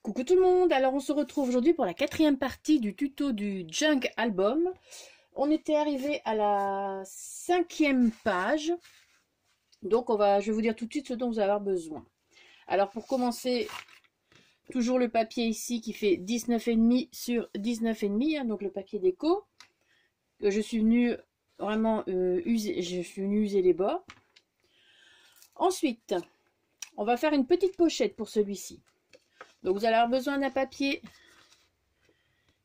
Coucou tout le monde, alors on se retrouve aujourd'hui pour la quatrième partie du tuto du Junk Album. On était arrivé à la 5e page, donc je vais vous dire tout de suite ce dont vous allez avoir besoin. Alors pour commencer, toujours le papier ici qui fait 19,5 sur 19,5, hein, donc le papier déco. Je suis venue vraiment user les bords. Ensuite, on va faire une petite pochette pour celui-ci. Donc vous allez avoir besoin d'un papier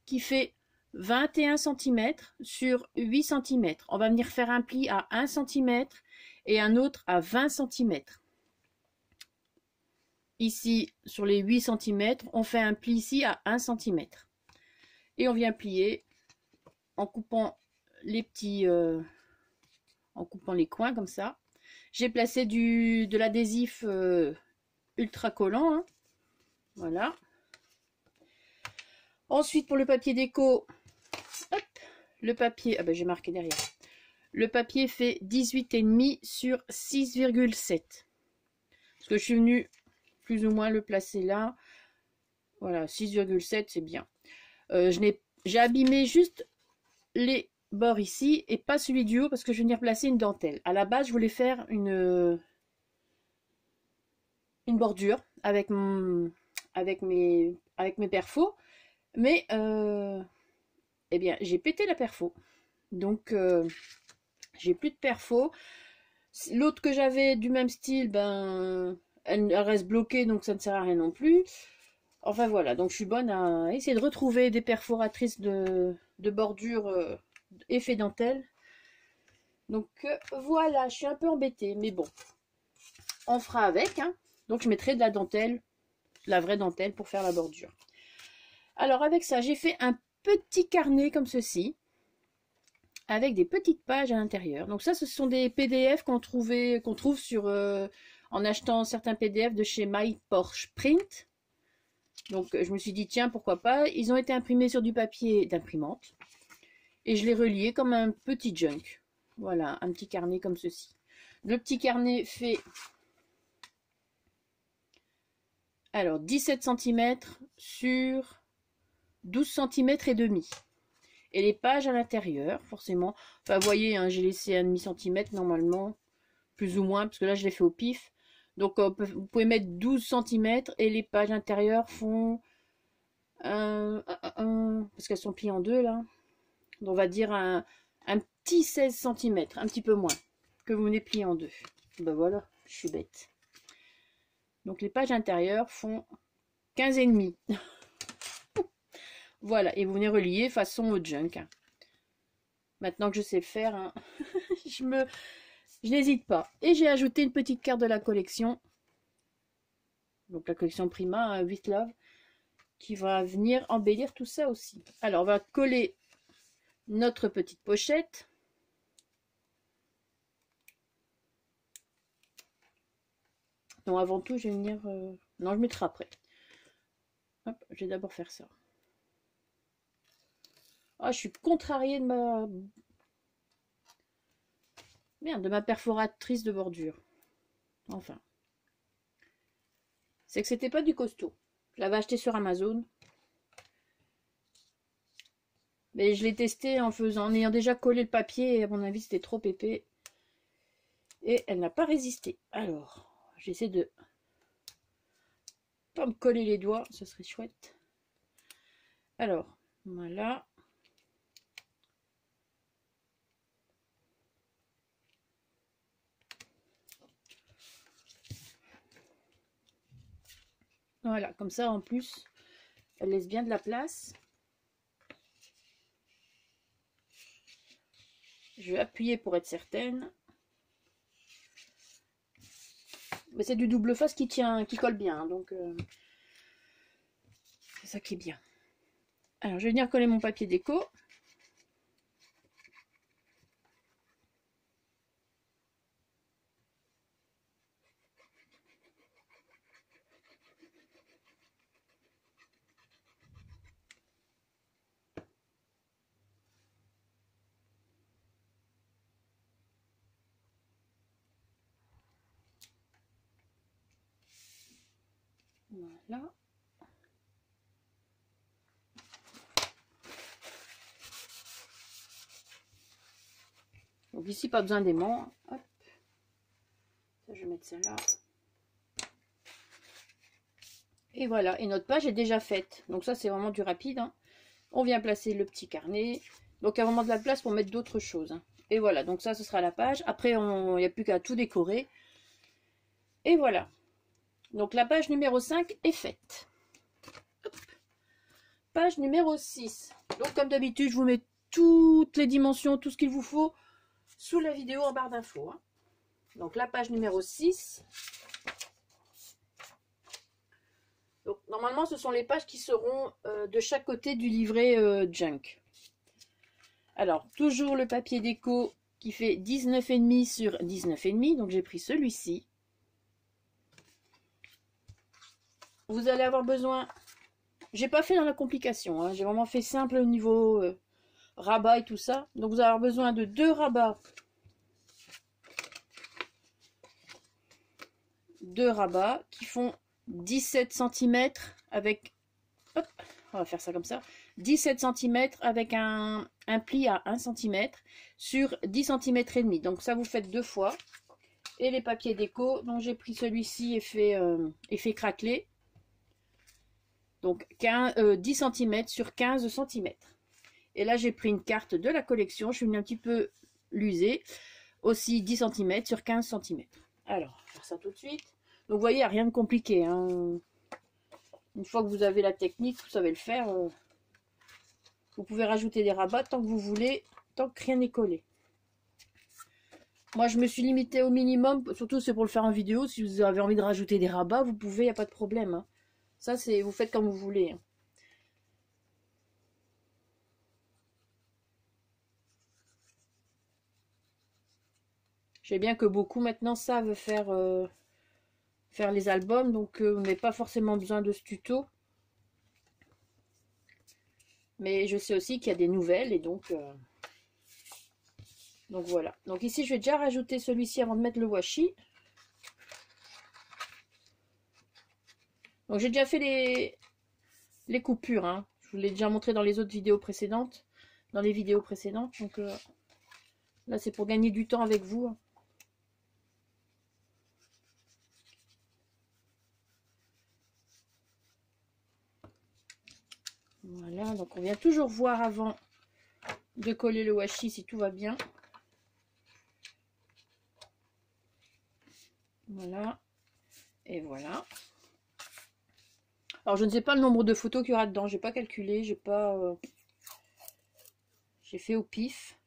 qui fait 21 cm sur 8 cm. On va venir faire un pli à 1 cm et un autre à 20 cm. Ici, sur les 8 cm, on fait un pli ici à 1 cm. Et on vient plier en coupant les petits... en coupant les coins comme ça. J'ai placé de l'adhésif ultra collant. Hein. Voilà. Ensuite, pour le papier déco, hop, le papier, j'ai marqué derrière. Le papier fait 18,5 sur 6,7. Parce que je suis venue plus ou moins le placer là. Voilà, 6,7, c'est bien. J'ai abîmé juste les bords ici et pas celui du haut parce que je vais venir placer une dentelle. À la base, je voulais faire une bordure avec mes perfos. Mais, eh bien, j'ai pété la perfo. Donc, j'ai plus de perfo. L'autre que j'avais du même style, elle reste bloquée, donc ça ne sert à rien non plus. Enfin voilà, donc je suis bonne à essayer de retrouver des perforatrices de bordure effet dentelle. Donc voilà, je suis un peu embêtée, mais bon, on fera avec. Hein. Donc je mettrai de la dentelle, la vraie dentelle pour faire la bordure. Alors avec ça, j'ai fait un petit carnet comme ceci, avec des petites pages à l'intérieur. Donc ça, ce sont des PDF qu'on trouve sur en achetant certains PDF de chez My Porsche Print. Donc je me suis dit tiens pourquoi pas. Ils ont été imprimés sur du papier d'imprimante et je les reliais comme un petit junk. Voilà, un petit carnet comme ceci. Le petit carnet fait alors 17 cm sur 12 cm et demi. Et les pages à l'intérieur, forcément. Enfin, vous voyez, hein, j'ai laissé 1,5 cm normalement, plus ou moins, parce que là, je l'ai fait au pif. Donc, vous pouvez mettre 12 cm et les pages intérieures font parce qu'elles sont pliées en deux, là. Donc, on va dire un petit 16 cm, un petit peu moins, que vous venez plier en deux. Ben voilà, je suis bête. Donc, les pages intérieures font 15,5. Voilà, et vous venez relier façon junk. Hein. Maintenant que je sais le faire, hein, je n'hésite pas. Et j'ai ajouté une petite carte de la collection. Donc la collection Prima, With Love, qui va venir embellir tout ça aussi. Alors on va coller notre petite pochette. Non, avant tout, je vais venir... Non, je mettrai après. Hop, je vais d'abord faire ça. Ah, je suis contrariée de ma... Merde, de ma perforatrice de bordure. Enfin. C'est que c'était pas du costaud. Je l'avais acheté sur Amazon. Mais je l'ai testé en ayant déjà collé le papier et à mon avis c'était trop épais. Et elle n'a pas résisté. Alors, j'essaie de pas me coller les doigts, ce serait chouette. Alors, voilà. Voilà, comme ça en plus, elle laisse bien de la place. Je vais appuyer pour être certaine. Mais c'est du double face qui tient, qui colle bien, donc c'est ça qui est bien. Alors, je vais venir coller mon papier déco. Voilà. Donc ici, pas besoin d'aimant. Hop. Ça, je vais mettre ça là. Et voilà, et notre page est déjà faite. Donc ça, c'est vraiment du rapide, hein. On vient placer le petit carnet. Donc il y a vraiment de la place pour mettre d'autres choses, hein. Et voilà, donc ça, ce sera la page. Après, il n'y a plus qu'à tout décorer. Et voilà. Donc la page numéro 5 est faite. Hop. Page numéro 6. Donc comme d'habitude, je vous mets toutes les dimensions, tout ce qu'il vous faut sous la vidéo en barre d'infos, hein. Donc la page numéro 6. Donc normalement, ce sont les pages qui seront de chaque côté du livret Junk. Alors, toujours le papier déco qui fait 19,5 sur 19,5. Donc j'ai pris celui-ci. Vous allez avoir besoin... J'ai pas fait dans la complication, hein. J'ai vraiment fait simple au niveau rabat et tout ça. Donc vous allez avoir besoin de 2 rabats. 2 rabats qui font 17 cm avec... Hop, on va faire ça comme ça. 17 cm avec un pli à 1 cm sur 10 cm et demi. Donc ça vous faites 2 fois. Et les papiers déco, donc j'ai pris celui-ci effet craquelé. Donc 10 cm sur 15 cm. Et là j'ai pris une carte de la collection. Je suis venue un petit peu l'user. Aussi 10 cm sur 15 cm. Alors, on va faire ça tout de suite. Donc vous voyez, il n'y a rien de compliqué, hein. Une fois que vous avez la technique, vous savez le faire. Vous pouvez rajouter des rabats tant que vous voulez, tant que rien n'est collé. Moi, je me suis limitée au minimum, surtout c'est pour le faire en vidéo. Si vous avez envie de rajouter des rabats, vous pouvez, il n'y a pas de problème, hein. Ça, c'est vous faites comme vous voulez, hein. Je sais bien que beaucoup maintenant savent faire, faire les albums, donc on n'a pas forcément besoin de ce tuto. Mais je sais aussi qu'il y a des nouvelles et donc voilà. Donc ici, je vais déjà rajouter celui-ci avant de mettre le washi. Donc j'ai déjà fait les coupures, hein. Je vous l'ai déjà montré dans les autres vidéos précédentes. Dans les vidéos précédentes. Donc là, c'est pour gagner du temps avec vous, hein. Voilà, donc on vient toujours voir avant de coller le washi si tout va bien. Voilà. Et voilà. Alors je ne sais pas le nombre de photos qu'il y aura dedans. J'ai pas calculé. J'ai pas... j'ai fait au pif.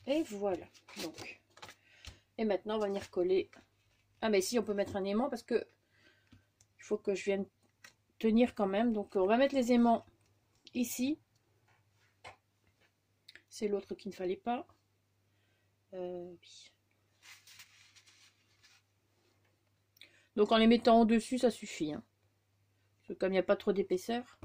Et voilà. Donc. Et maintenant, on va venir coller. Ah, mais si, on peut mettre un aimant parce que il faut que je vienne tenir quand même. Donc, on va mettre les aimants ici. C'est l'autre qu'il ne fallait pas. Oui. Donc, en les mettant au-dessus, ça suffit, hein. Parce que comme il n'y a pas trop d'épaisseur.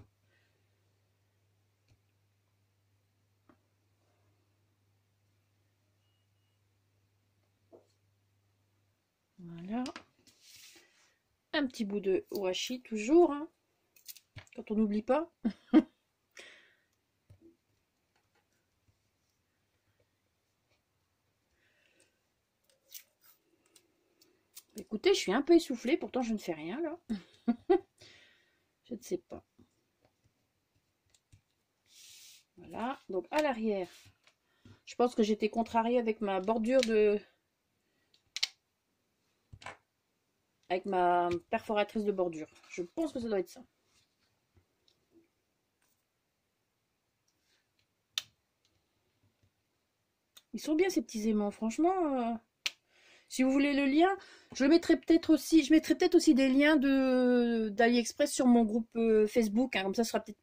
Voilà. Un petit bout de washi, toujours, hein, quand on n'oublie pas. Écoutez, je suis un peu essoufflée, pourtant je ne fais rien là. Je ne sais pas. Voilà, donc à l'arrière, je pense que j'étais contrariée avec ma bordure de... avec ma perforatrice de bordure. Je pense que ça doit être ça. Ils sont bien ces petits aimants, franchement. Si vous voulez le lien, je mettrai peut-être aussi, des liens d'AliExpress sur mon groupe Facebook, hein, comme ça ce sera peut-être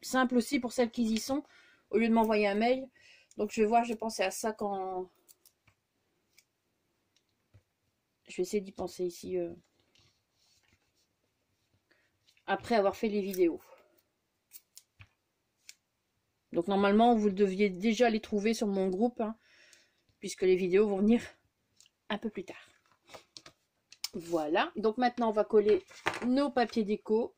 simple aussi pour celles qui y sont, au lieu de m'envoyer un mail. Donc je vais voir, je vais penser à ça quand... Je vais essayer d'y penser ici, après avoir fait les vidéos. Donc normalement, vous deviez déjà les trouver sur mon groupe, hein, puisque les vidéos vont venir un peu plus tard. Voilà, donc maintenant on va coller nos papiers déco.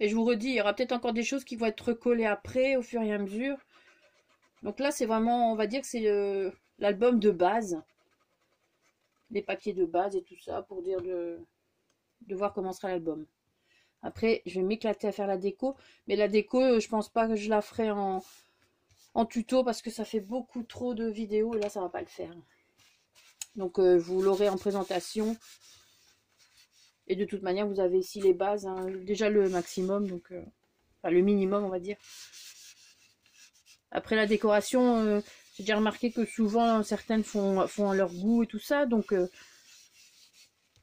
Et je vous redis, il y aura peut-être encore des choses qui vont être recollées après, au fur et à mesure. Donc là, c'est vraiment, on va dire que c'est l'album de base. Les papiers de base et tout ça, pour dire de voir comment sera l'album. Après, je vais m'éclater à faire la déco. Mais la déco, je pense pas que je la ferai en tuto, parce que ça fait beaucoup trop de vidéos, et là, ça va pas le faire. Donc, vous l'aurez en présentation. Et de toute manière, vous avez ici les bases, hein, déjà le maximum, donc enfin le minimum, on va dire. Après la décoration, j'ai déjà remarqué que souvent certaines font à leur goût et tout ça, donc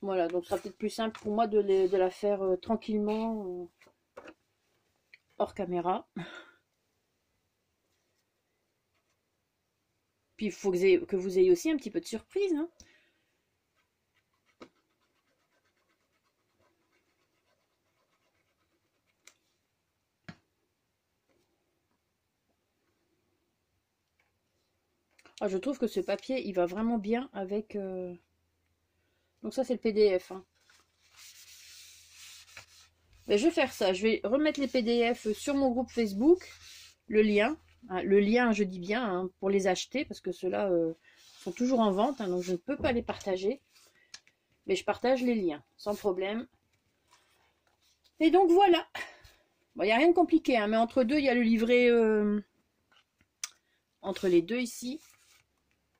voilà, donc ce sera peut-être plus simple pour moi de la faire tranquillement hors caméra. Puis il faut que vous ayez aussi un petit peu de surprise, hein. Ah, je trouve que ce papier, il va vraiment bien avec... Donc ça, c'est le PDF, hein. Mais je vais faire ça. Je vais remettre les PDF sur mon groupe Facebook. Le lien. Hein, le lien, je dis bien, hein, pour les acheter. Parce que ceux-là sont toujours en vente. Hein, donc je ne peux pas les partager. Mais je partage les liens. Sans problème. Et donc voilà. Bon, il n'y a rien de compliqué. Hein, mais entre deux, il y a le livret... entre les deux ici.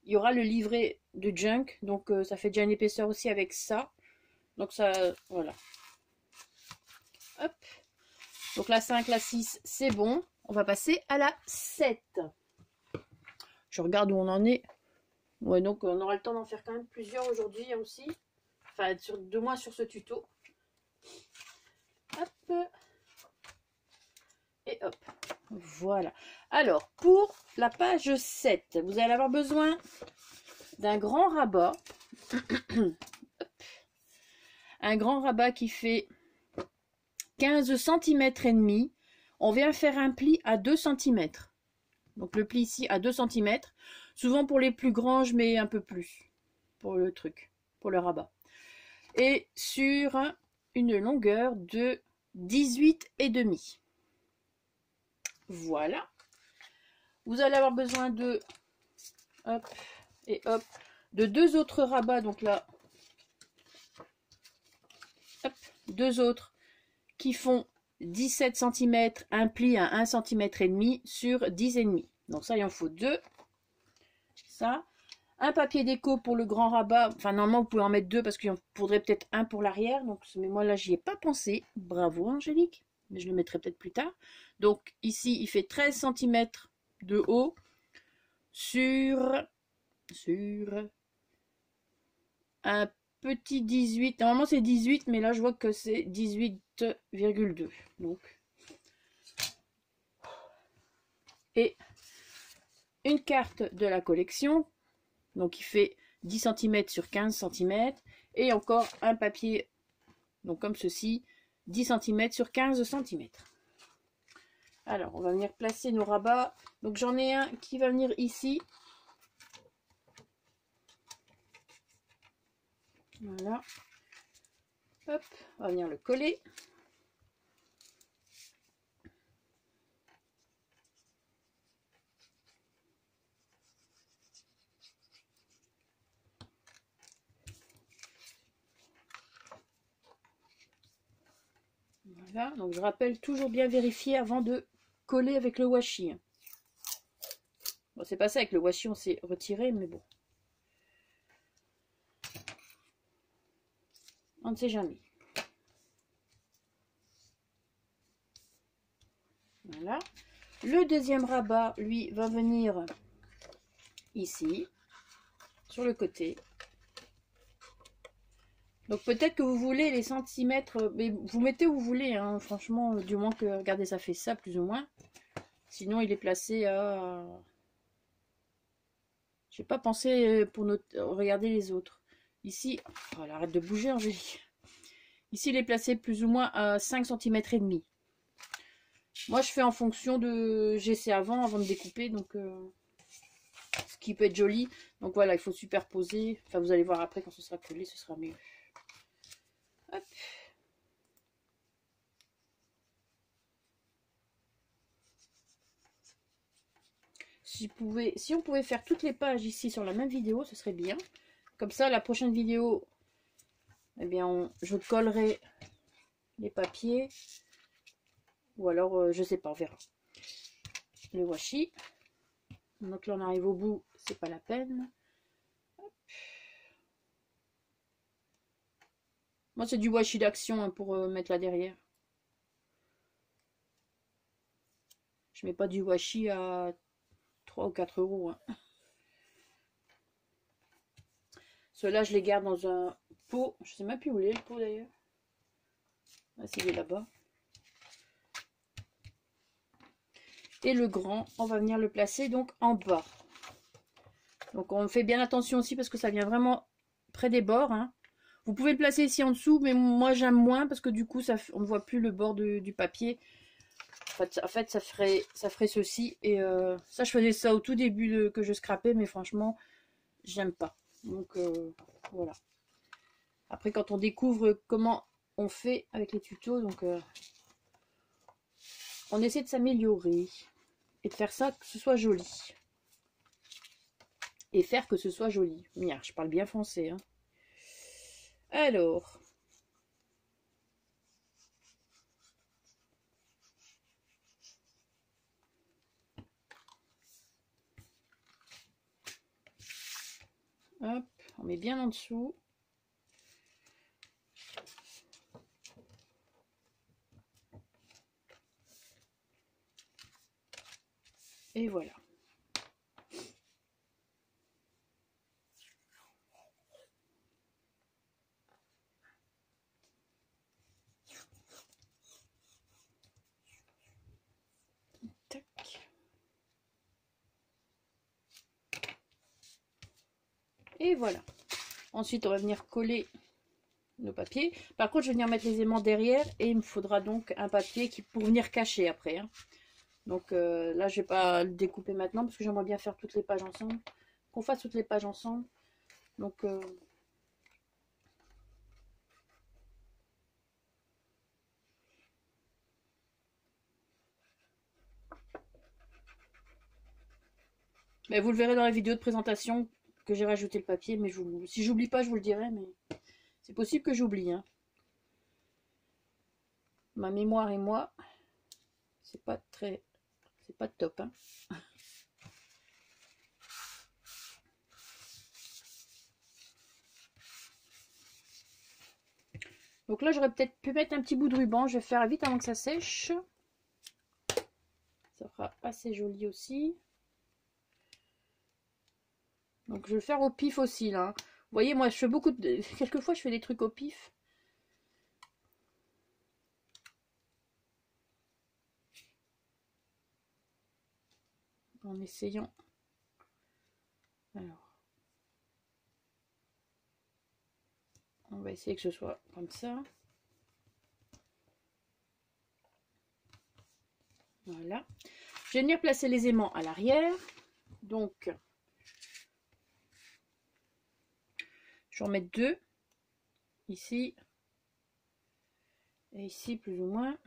Il y aura le livret de junk. Donc ça fait déjà une épaisseur aussi avec ça. Donc ça... Voilà. Hop. Donc la 5, la 6, c'est bon. On va passer à la 7. Je regarde où on en est. Ouais, donc on aura le temps d'en faire quand même plusieurs aujourd'hui aussi. Enfin, de moins sur ce tuto. Hop. Et hop. Voilà. Alors, pour la page 7, vous allez avoir besoin d'un grand rabat. Un grand rabat qui fait 15 cm et demi. On vient faire un pli à 2 cm. Donc le pli ici à 2 cm. Souvent pour les plus grands, je mets un peu plus pour le truc, pour le rabat. Et sur une longueur de 18,5. Voilà. Vous allez avoir besoin de hop et hop de deux autres rabats. Donc là, hop, deux autres qui font 17 cm, un pli à 1 cm et demi sur 10,5. Donc ça, il en faut deux. Ça. Un papier déco pour le grand rabat. Enfin, normalement, vous pouvez en mettre deux parce qu'il en faudrait peut-être un pour l'arrière. Donc, mais moi, là, j'y ai pas pensé. Bravo, Angélique. Mais je le mettrai peut-être plus tard. Donc, ici, il fait 13 cm de haut sur un petit 18. Normalement, c'est 18, mais là, je vois que c'est 18,2. Donc, et une carte de la collection. Donc, il fait 10 cm sur 15 cm. Et encore un papier, donc comme ceci, 10 cm sur 15 cm. Alors, on va venir placer nos rabats. Donc, j'en ai un qui va venir ici. Voilà. Hop, on va venir le coller. Voilà, donc je rappelle toujours bien vérifier avant de coller avec le washi. Bon, c'est pas ça, avec le washi on s'est retiré, mais bon. On ne sait jamais. Voilà. Le deuxième rabat, lui, va venir ici, sur le côté. Donc peut-être que vous voulez les centimètres, mais vous mettez où vous voulez, hein, franchement, du moins que, regardez, ça fait ça plus ou moins. Sinon, il est placé à... J'ai pas pensé pour regarder les autres. Ici, oh, elle arrête de bouger, Angélique. Ici, il est placé plus ou moins à 5 cm et demi. Moi, je fais en fonction de... J'essaie avant de découper, donc... ce qui peut être joli. Donc voilà, il faut superposer. Enfin, vous allez voir après, quand ce sera collé, ce sera mieux. Hop. Si on pouvait faire toutes les pages ici sur la même vidéo, ce serait bien. Comme ça, la prochaine vidéo, eh bien, je collerai les papiers. Ou alors, je sais pas, on verra. Le washi. Donc là, on arrive au bout, c'est pas la peine. Hop. Moi, c'est du washi d'action hein, pour mettre là derrière. Je mets pas du washi à 3 ou 4 euros. Hein. Ceux-là, je les garde dans un pot. Je sais même plus où il est le pot d'ailleurs. Ah, c'est là-bas. Et le grand, on va venir le placer donc en bas. Donc on fait bien attention aussi parce que ça vient vraiment près des bords. Hein. Vous pouvez le placer ici en dessous, mais moi j'aime moins parce que du coup on ne voit plus le bord du papier. En fait ça ferait ceci. Et ça je faisais ça au tout début que je scrapais, mais franchement j'aime pas. Donc voilà. Après quand on découvre comment on fait avec les tutos, donc on essaie de s'améliorer. Et de faire ça que ce soit joli. Et faire que ce soit joli. Merde, je parle bien français. Hein. Alors. Hop, on met bien en dessous. Et voilà. Tac. Et voilà. Ensuite, on va venir coller nos papiers. Par contre, je vais venir mettre les aimants derrière et il me faudra donc un papier pour venir cacher après. Hein. Donc là, je vais pas le découper maintenant parce que j'aimerais bien faire toutes les pages ensemble. Qu'on fasse toutes les pages ensemble. Donc... mais vous le verrez dans la vidéo de présentation que j'ai rajouté le papier. Mais si j'oublie pas, je vous le dirai. Mais c'est possible que j'oublie. Hein. Ma mémoire et moi, c'est pas top. Hein. Donc là, j'aurais peut-être pu mettre un petit bout de ruban. Je vais faire vite avant que ça sèche. Ça fera assez joli aussi. Donc je vais le faire au pif aussi là. Vous voyez, moi je fais beaucoup de... Quelquefois je fais des trucs au pif. En essayant. Alors. On va essayer que ce soit comme ça. Voilà. Je vais venir placer les aimants à l'arrière. Donc, je vais en mettre 2. Ici. Et ici, plus ou moins.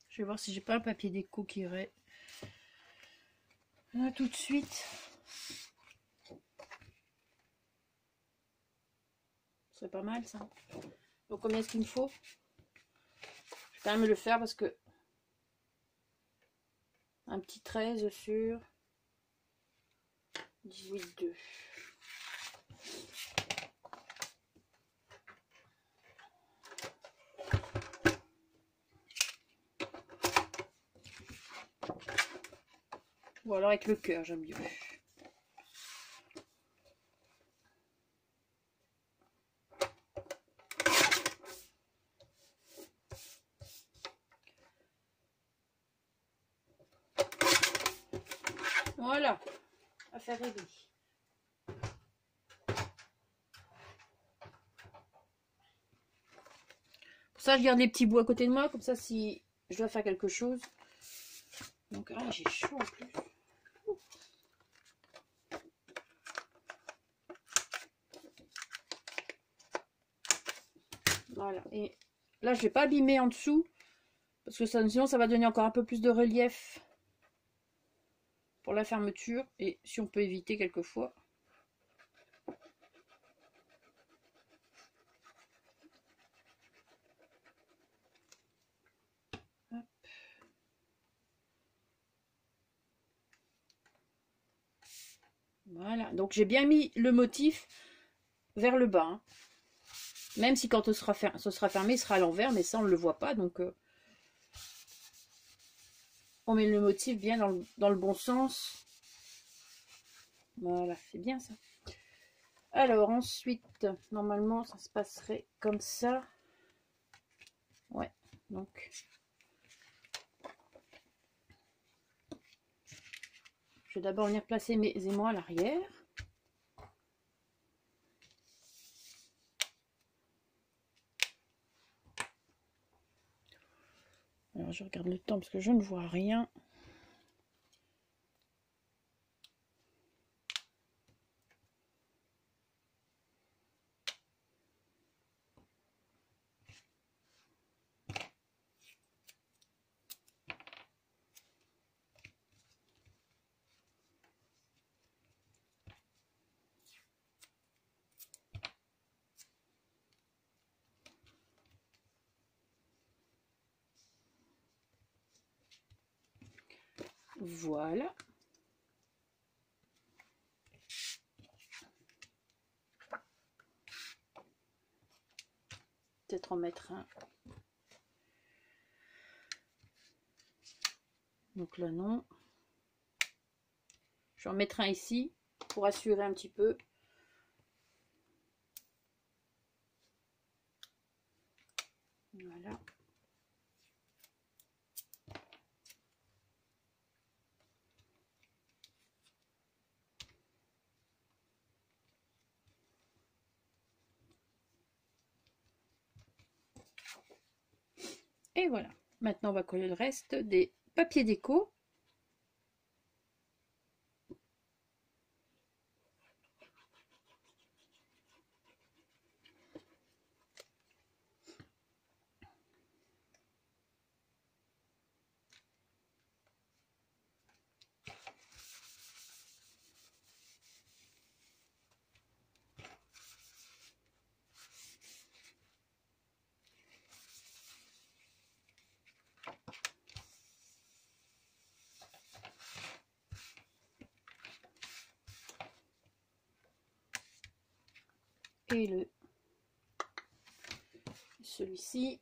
Je vais voir si j'ai pas un papier déco qui irait. Là, tout de suite. C'est pas mal ça. Donc combien est-ce qu'il me faut? Je vais quand même le faire parce que un petit 13 sur 18,2. Ou alors avec le cœur, j'aime bien. Voilà, affaire réglée. Pour ça, je garde les petits bouts à côté de moi, comme ça, si je dois faire quelque chose. Donc, ah, j'ai chaud en plus. Voilà, et là, je vais pas abîmer en dessous, parce que ça, sinon, ça va donner encore un peu plus de relief pour la fermeture, et si on peut éviter quelquefois. Hop. Voilà, donc j'ai bien mis le motif vers le bas, hein. Même si quand ce sera fermé, il sera à l'envers, mais ça on ne le voit pas, donc on met le motif bien dans le bon sens. Voilà, c'est bien ça. Alors ensuite, normalement ça se passerait comme ça. Ouais, donc je vais d'abord venir placer mes aimants à l'arrière. Alors je regarde le temps parce que je ne vois rien. Voilà. Peut-être en mettre un. Donc là non. Je vais en mettre un ici pour assurer un petit peu. Voilà. Et voilà. Maintenant, on va coller le reste des papiers déco. Et celui-ci.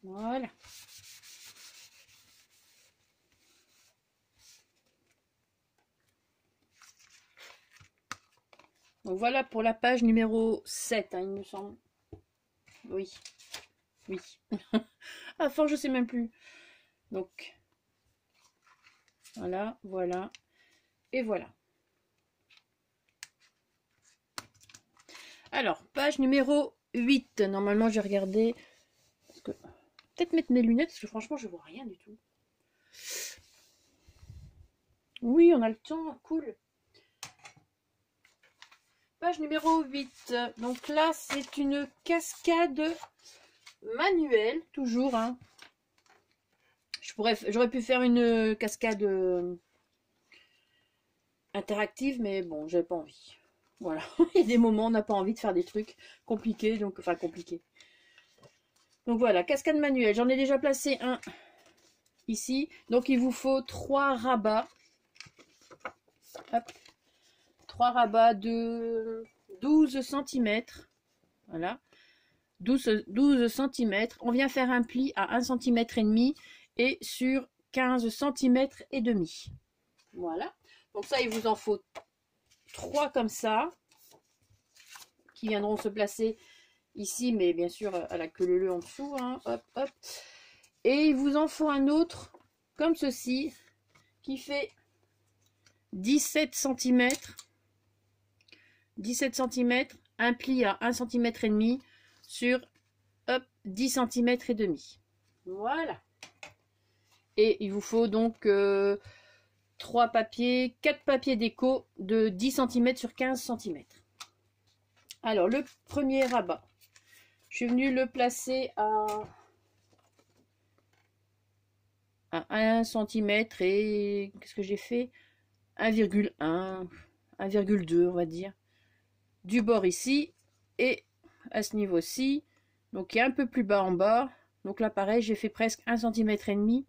Voilà. Donc voilà pour la page numéro 7, hein, il me semble. Oui. Oui. À force, je sais même plus. Donc, voilà, voilà. Et voilà. Alors, page numéro 8. Normalement, j'ai regardé. Parce que... Peut-être mettre mes lunettes, parce que franchement, je vois rien du tout. Oui, on a le temps. Cool. Page numéro 8. Donc là, c'est une cascade manuelle, toujours. Hein. J'aurais pu faire une cascade interactive, mais bon, j'avais pas envie. Voilà, il y a des moments où on n'a pas envie de faire des trucs compliqués, donc compliqués. Donc voilà, cascade manuelle. J'en ai déjà placé un ici. Donc il vous faut 3 rabats. Hop. 3 rabats de 12 cm. Voilà. 12 cm. On vient faire un pli à 1 cm et demi et sur 15 cm et demi. Voilà. Donc ça, il vous en faut 3 comme ça qui viendront se placer ici, mais bien sûr à la queue leu en dessous. Hein. Hop, hop. Et il vous en faut un autre comme ceci qui fait 17 cm. 17 cm, un pli à 1 cm et demi sur hop, 10 cm et demi. Voilà. Et il vous faut donc 3 papiers, 4 papiers déco de 10 cm sur 15 cm. Alors, le premier rabat, je suis venue le placer à 1 cm et qu'est-ce que j'ai fait? 1,1, 1,2 on va dire. Du bord ici et à ce niveau-ci. Donc, il est un peu plus bas en bas. Donc là, pareil, j'ai fait presque 1 cm et demi.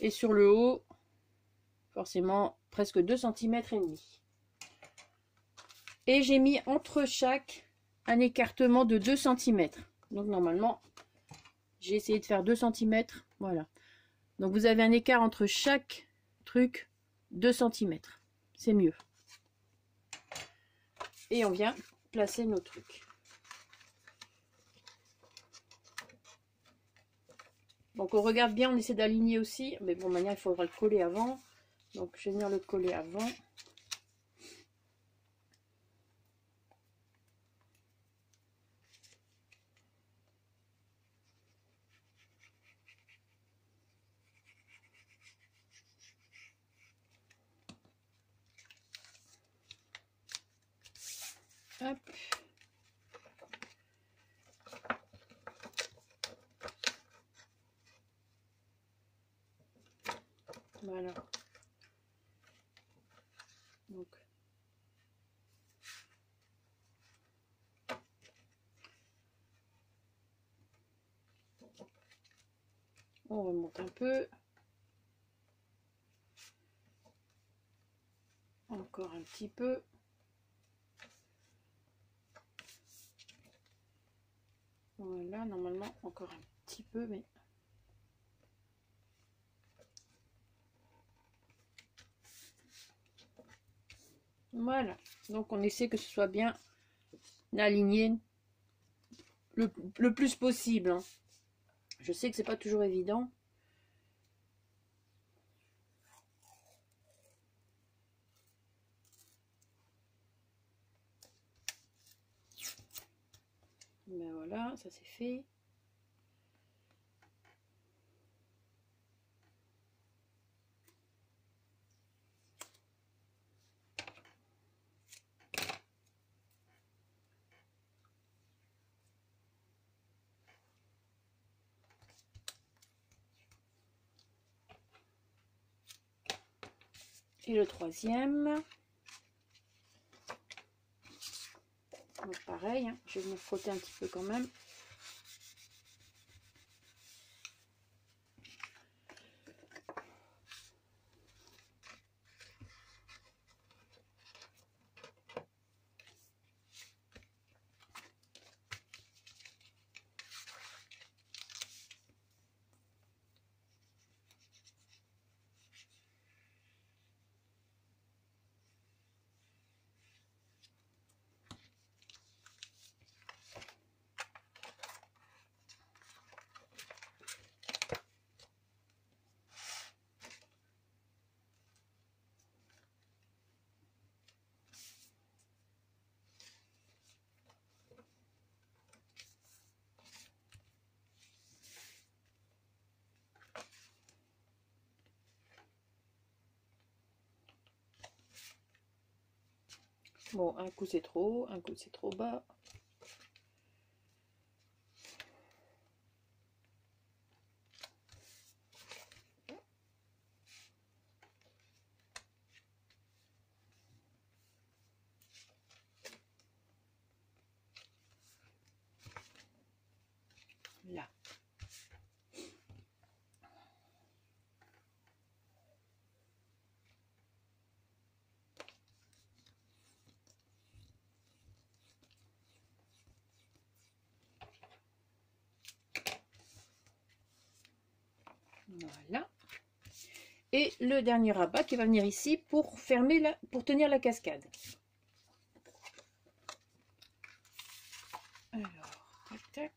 Et sur le haut, forcément, presque 2 cm et demi. Et j'ai mis entre chaque un écartement de 2 cm. Donc normalement, j'ai essayé de faire 2 cm. Voilà. Donc vous avez un écart entre chaque truc 2 cm. C'est mieux. Et on vient placer nos trucs. Donc on regarde bien, on essaie d'aligner aussi. Mais bon, maintenant il faudra le coller avant. Donc je vais venir le coller avant. Hop. Voilà. Donc. On remonte un peu. Encore un petit peu. Voilà, normalement encore un petit peu, mais voilà. Donc on essaie que ce soit bien aligné le plus possible. Hein. Je sais que c'est pas toujours évident. Ben voilà, ça c'est fait. Et le troisième. Donc pareil, hein, je vais me frotter un petit peu quand même. Bon, un coup c'est trop haut, un coup c'est trop bas. Là. Voilà. Et le dernier rabat qui va venir ici pour fermer pour tenir la cascade. Alors, tac, tac.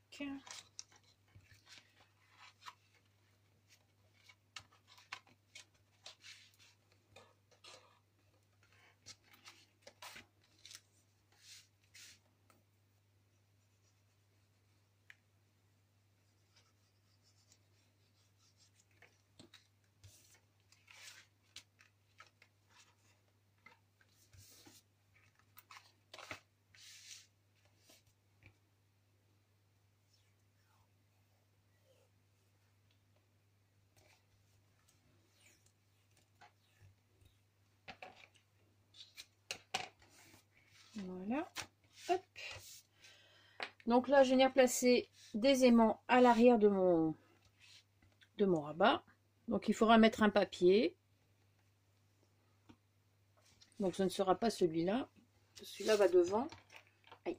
Voilà. Hop. Donc là, je viens placer des aimants à l'arrière de mon rabat. Donc il faudra mettre un papier. Donc ce ne sera pas celui-là. Celui-là va devant. Aïe.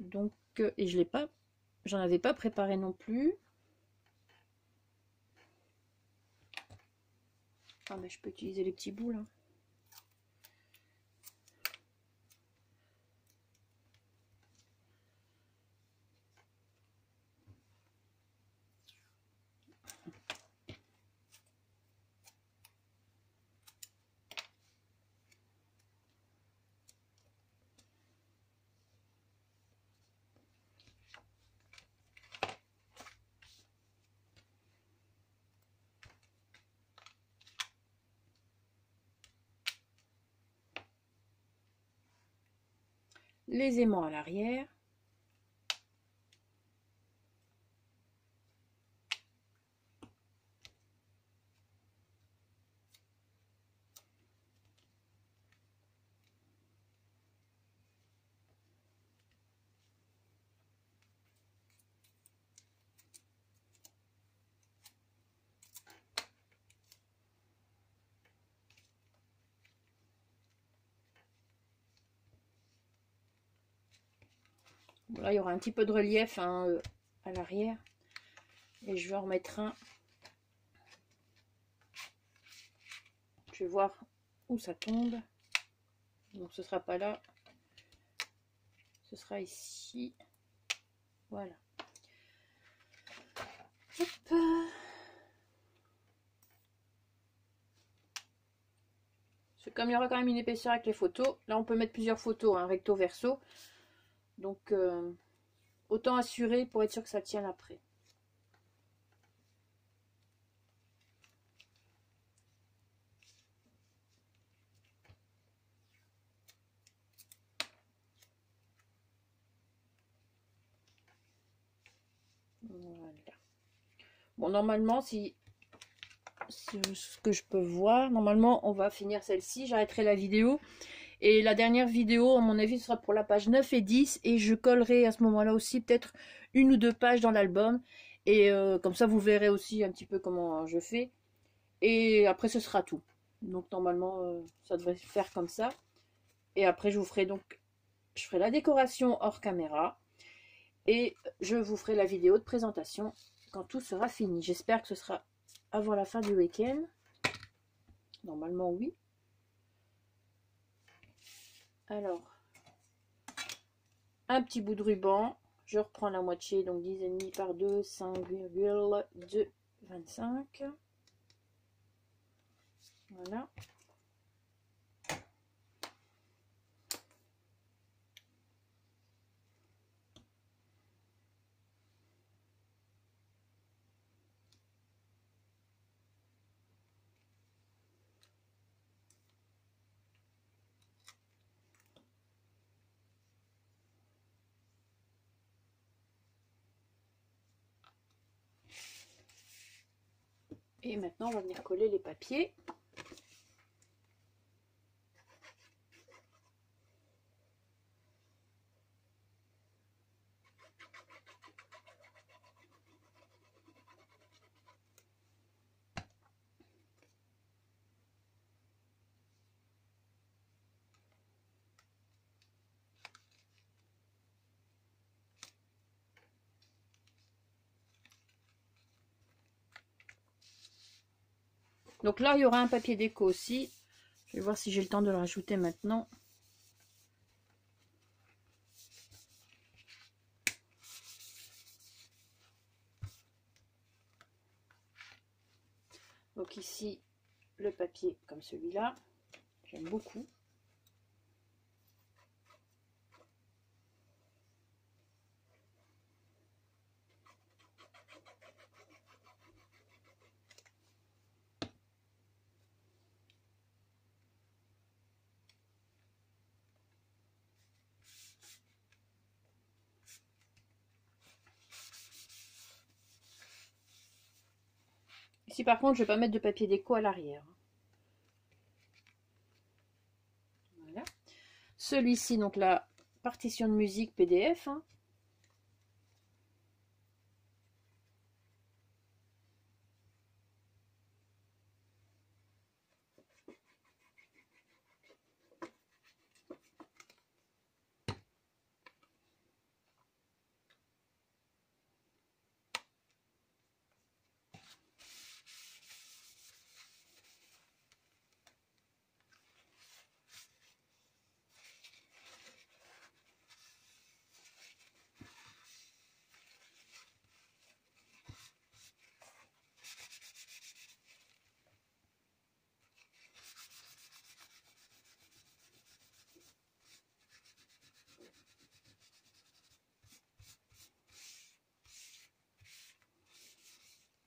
Donc, et je l'ai pas, j'en avais pas préparé non plus. Ah mais je peux utiliser les petits bouts là. Les aimants à l'arrière. Là, il y aura un petit peu de relief hein, à l'arrière. Et je vais en remettre un. Je vais voir où ça tombe. Donc ce sera pas là. Ce sera ici. Voilà. Hop. Comme il y aura quand même une épaisseur avec les photos, là on peut mettre plusieurs photos, hein, recto verso. Donc autant assurer pour être sûr que ça tient après. Voilà. Bon, normalement, si ce que je peux voir, normalement, on va finir celle-ci. J'arrêterai la vidéo. Et la dernière vidéo, à mon avis, ce sera pour la page 9 et 10. Et je collerai à ce moment-là aussi peut-être une ou deux pages dans l'album. Et comme ça, vous verrez aussi un petit peu comment je fais. Et après, ce sera tout. Donc, normalement, ça devrait se faire comme ça. Et après, je vous ferai donc... Je ferai la décoration hors caméra. Et je vous ferai la vidéo de présentation quand tout sera fini. J'espère que ce sera avant la fin du week-end. Normalement, oui. Alors, un petit bout de ruban. Je reprends la moitié, donc 10,5 par 2, 5,225. Voilà. Et maintenant, on va venir coller les papiers. Donc là, il y aura un papier déco aussi. Je vais voir si j'ai le temps de le rajouter maintenant. Donc ici, le papier comme celui-là. J'aime beaucoup. Ici par contre, je vais pas mettre de papier déco à l'arrière. Voilà. Celui-ci, donc la partition de musique PDF. Hein.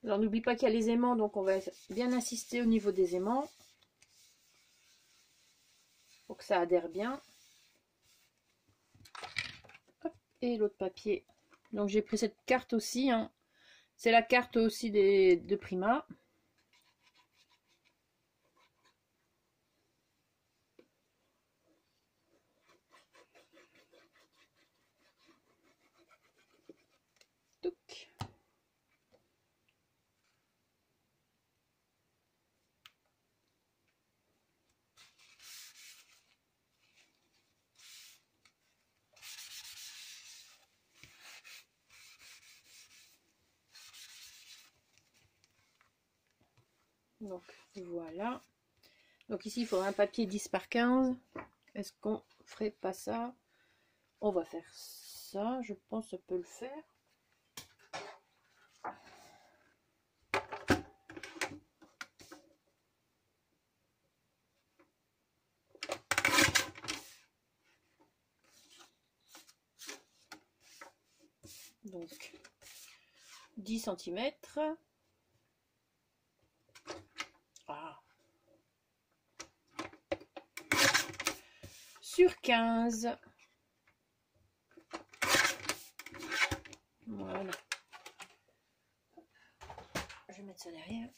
Alors n'oublie pas qu'il y a les aimants, donc on va bien insister au niveau des aimants pour que ça adhère bien. Hop, et l'autre papier. Donc j'ai pris cette carte aussi. Hein. C'est la carte aussi de Prima. Touc. Donc voilà. Donc ici il faudra un papier 10 par 15. Est-ce qu'on ferait pas ça? On va faire ça. Je pense que ça peut le faire. Donc 10 cm. Ah. Sur 15. Voilà. Je vais mettre ça derrière.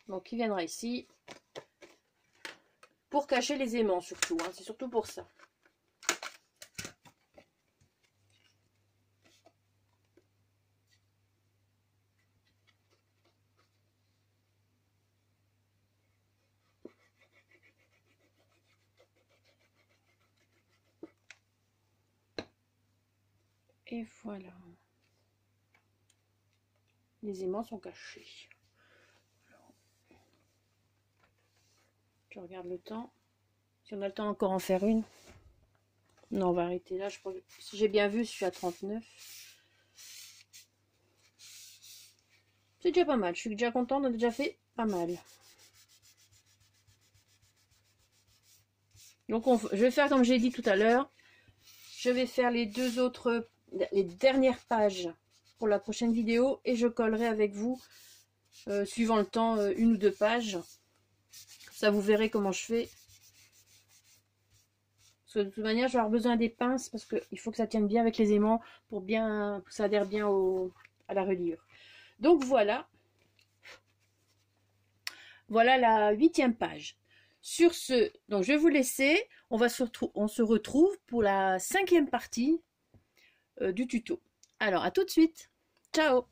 Donc il viendra ici. Pour cacher les aimants surtout. Hein. C'est surtout pour ça. Et voilà. Les aimants sont cachés. Alors, je regarde le temps. Si on a le temps encore en faire une. Non, on va arrêter là. Je pense que, si j'ai bien vu, je suis à 39. C'est déjà pas mal. Je suis déjà contente. On a déjà fait pas mal. Donc je vais faire comme j'ai dit tout à l'heure. Je vais faire les dernières pages pour la prochaine vidéo. Et je collerai avec vous, suivant le temps, une ou deux pages. Ça, vous verrez comment je fais. Parce que de toute manière, je vais avoir besoin des pinces parce qu'il faut que ça tienne bien avec les aimants pour que ça adhère bien à la reliure. Donc voilà. Voilà la 8e page. Sur ce, donc je vais vous laisser. On se retrouve pour la 5e partie du tuto. Alors, à tout de suite. Ciao!